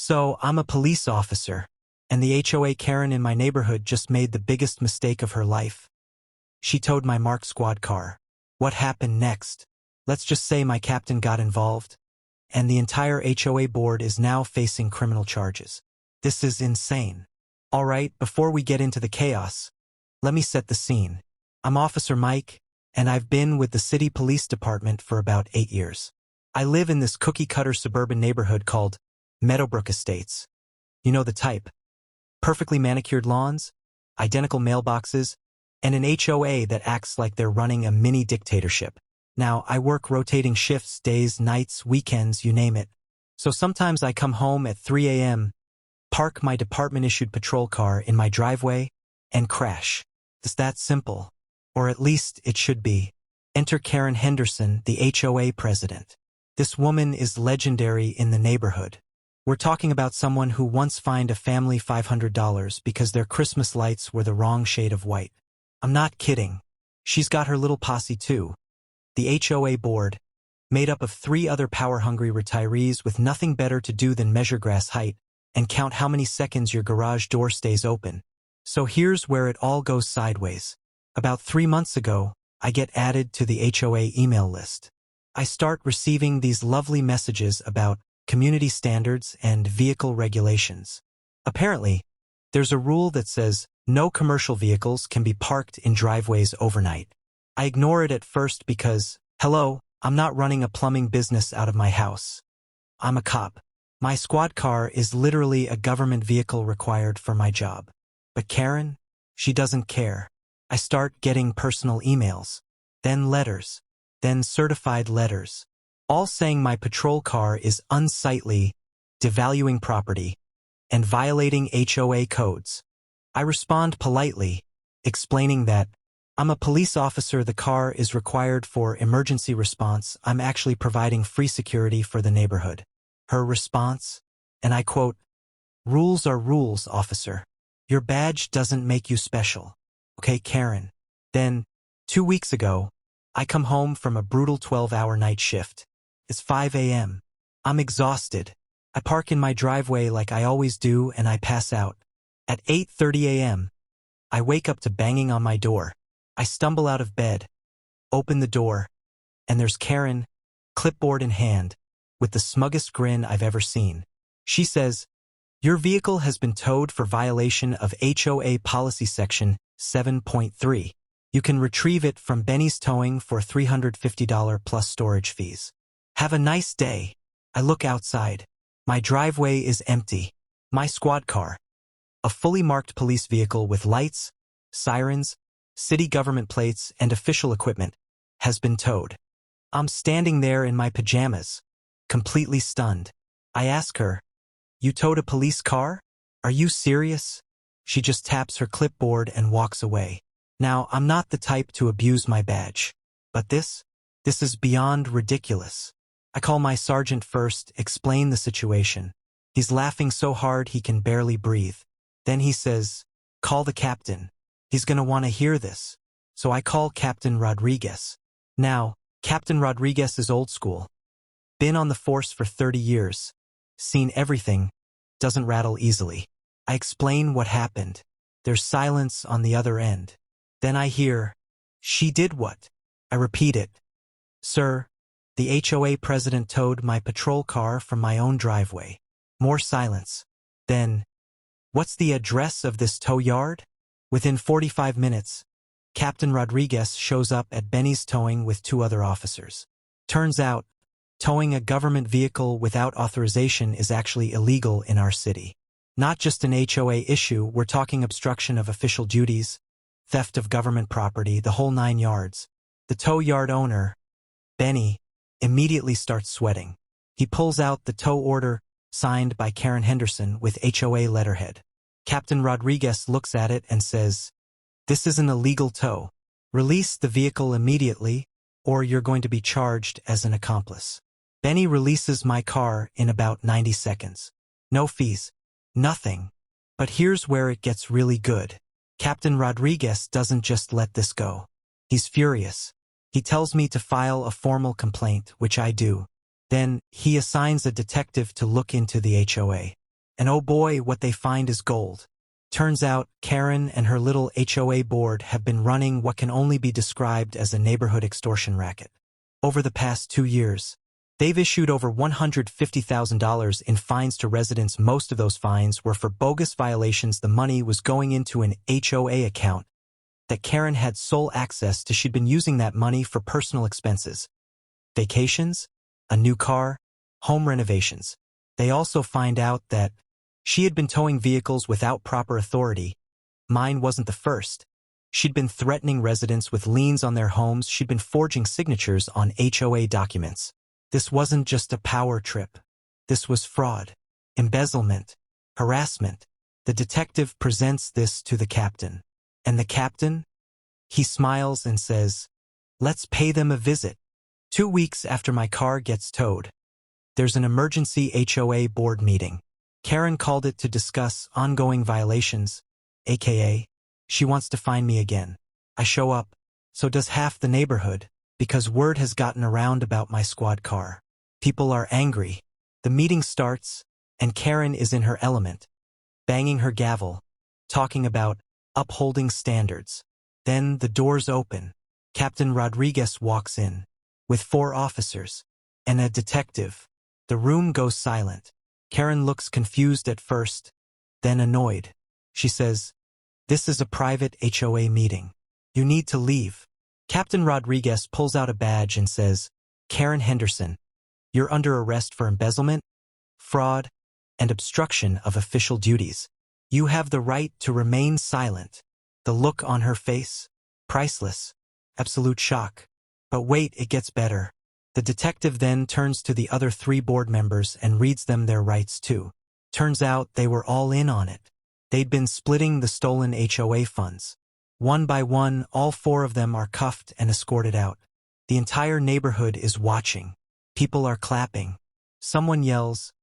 So, I'm a police officer, and the HOA Karen in my neighborhood just made the biggest mistake of her life. She towed my marked squad car. What happened next? Let's just say my captain got involved, and the entire HOA board is now facing criminal charges. This is insane. Alright, before we get into the chaos, let me set the scene. I'm Officer Mike, and I've been with the city police department for about 8 years. I live in this cookie-cutter suburban neighborhood called Meadowbrook Estates. You know the type. Perfectly manicured lawns, identical mailboxes, and an HOA that acts like they're running a mini dictatorship. Now, I work rotating shifts, days, nights, weekends, you name it. So sometimes I come home at 3 a.m., park my department-issued patrol car in my driveway, and crash. It's that simple. Or at least it should be. Enter Karen Henderson, the HOA president. This woman is legendary in the neighborhood. We're talking about someone who once fined a family $500 because their Christmas lights were the wrong shade of white. I'm not kidding. She's got her little posse too. The HOA board, made up of 3 other power-hungry retirees with nothing better to do than measure grass height and count how many seconds your garage door stays open. So here's where it all goes sideways. About 3 months ago, I get added to the HOA email list. I start receiving these lovely messages about community standards and vehicle regulations. Apparently, there's a rule that says no commercial vehicles can be parked in driveways overnight. I ignore it at first because, hello, I'm not running a plumbing business out of my house. I'm a cop. My squad car is literally a government vehicle required for my job. But Karen, she doesn't care. I start getting personal emails, then letters, then certified letters, all saying my patrol car is unsightly, devaluing property, and violating HOA codes. I respond politely, explaining that I'm a police officer, the car is required for emergency response, I'm actually providing free security for the neighborhood. Her response, and I quote, "Rules are rules, officer. Your badge doesn't make you special. Okay, Karen." Then, 2 weeks ago, I come home from a brutal 12-hour night shift. It's 5 a.m. I'm exhausted. I park in my driveway like I always do and I pass out. At 8:30 a.m., I wake up to banging on my door. I stumble out of bed, open the door, and there's Karen, clipboard in hand, with the smuggest grin I've ever seen. She says, "Your vehicle has been towed for violation of HOA Policy Section 7.3. You can retrieve it from Benny's Towing for $350 plus storage fees. Have a nice day." I look outside. My driveway is empty. My squad car, a fully marked police vehicle with lights, sirens, city government plates, and official equipment, has been towed. I'm standing there in my pajamas, completely stunned. I ask her, "You towed a police car? Are you serious?" She just taps her clipboard and walks away. Now, I'm not the type to abuse my badge. But this is beyond ridiculous. I call my sergeant first, explain the situation. He's laughing so hard he can barely breathe. Then he says, "Call the captain. He's gonna want to hear this." So I call Captain Rodriguez. Now, Captain Rodriguez is old school. Been on the force for 30 years. Seen everything. Doesn't rattle easily. I explain what happened. There's silence on the other end. Then I hear, "She did what?" I repeat it. "Sir, the HOA president towed my patrol car from my own driveway." More silence. Then, "What's the address of this tow yard?" Within 45 minutes, Captain Rodriguez shows up at Benny's Towing with 2 other officers. Turns out, towing a government vehicle without authorization is actually illegal in our city. Not just an HOA issue, we're talking obstruction of official duties, theft of government property, the whole 9 yards. The tow yard owner, Benny, immediately starts sweating. He pulls out the tow order signed by Karen Henderson with HOA letterhead. Captain Rodriguez looks at it and says, "This is an illegal tow. Release the vehicle immediately, or you're going to be charged as an accomplice." Benny releases my car in about 90 seconds. No fees. Nothing. But here's where it gets really good. Captain Rodriguez doesn't just let this go. He's furious. He tells me to file a formal complaint, which I do. Then, he assigns a detective to look into the HOA. And oh boy, what they find is gold. Turns out, Karen and her little HOA board have been running what can only be described as a neighborhood extortion racket. Over the past 2 years, they've issued over $150,000 in fines to residents. Most of those fines were for bogus violations. The money was going into an HOA account that Karen had sole access to. She'd been using that money for personal expenses, vacations, a new car, home renovations. They also find out that she had been towing vehicles without proper authority. Mine wasn't the first. She'd been threatening residents with liens on their homes. She'd been forging signatures on HOA documents. This wasn't just a power trip. This was fraud, embezzlement, harassment. The detective presents this to the captain. And the captain? He smiles and says, "Let's pay them a visit." 2 weeks after my car gets towed, there's an emergency HOA board meeting. Karen called it to discuss ongoing violations, aka, she wants to find me again. I show up, so does half the neighborhood, because word has gotten around about my squad car. People are angry. The meeting starts, and Karen is in her element, banging her gavel, talking about upholding standards. Then the doors open. Captain Rodriguez walks in, with 4 officers, and a detective. The room goes silent. Karen looks confused at first, then annoyed. She says, "This is a private HOA meeting. You need to leave." Captain Rodriguez pulls out a badge and says, "Karen Henderson, you're under arrest for embezzlement, fraud, and obstruction of official duties. You have the right to remain silent." The look on her face, priceless, absolute shock. But wait, it gets better. The detective then turns to the other 3 board members and reads them their rights too. Turns out they were all in on it. They'd been splitting the stolen HOA funds. One by one, all 4 of them are cuffed and escorted out. The entire neighborhood is watching. People are clapping. Someone yells,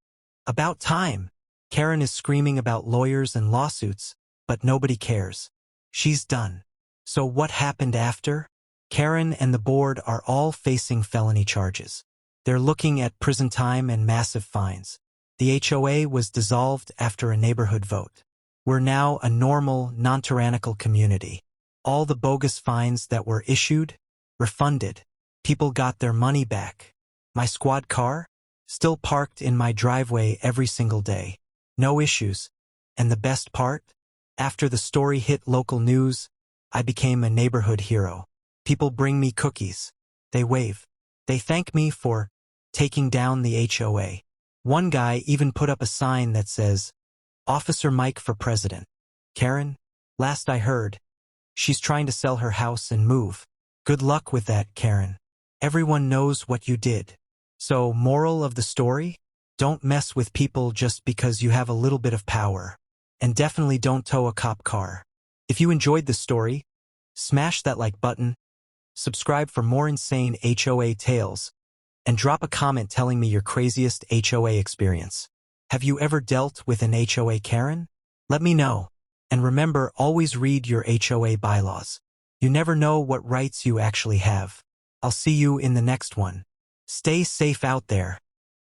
"About time!" Karen is screaming about lawyers and lawsuits, but nobody cares. She's done. So what happened after? Karen and the board are all facing felony charges. They're looking at prison time and massive fines. The HOA was dissolved after a neighborhood vote. We're now a normal, non-tyrannical community. All the bogus fines that were issued, refunded. People got their money back. My squad car? Still parked in my driveway every single day. No issues. And the best part? After the story hit local news, I became a neighborhood hero. People bring me cookies. They wave. They thank me for taking down the HOA. One guy even put up a sign that says, "Officer Mike for President." Karen, last I heard, she's trying to sell her house and move. Good luck with that, Karen. Everyone knows what you did. So, moral of the story? Don't mess with people just because you have a little bit of power. And definitely don't tow a cop car. If you enjoyed this story, smash that like button, subscribe for more insane HOA tales, and drop a comment telling me your craziest HOA experience. Have you ever dealt with an HOA Karen? Let me know. And remember, always read your HOA bylaws. You never know what rights you actually have. I'll see you in the next one. Stay safe out there.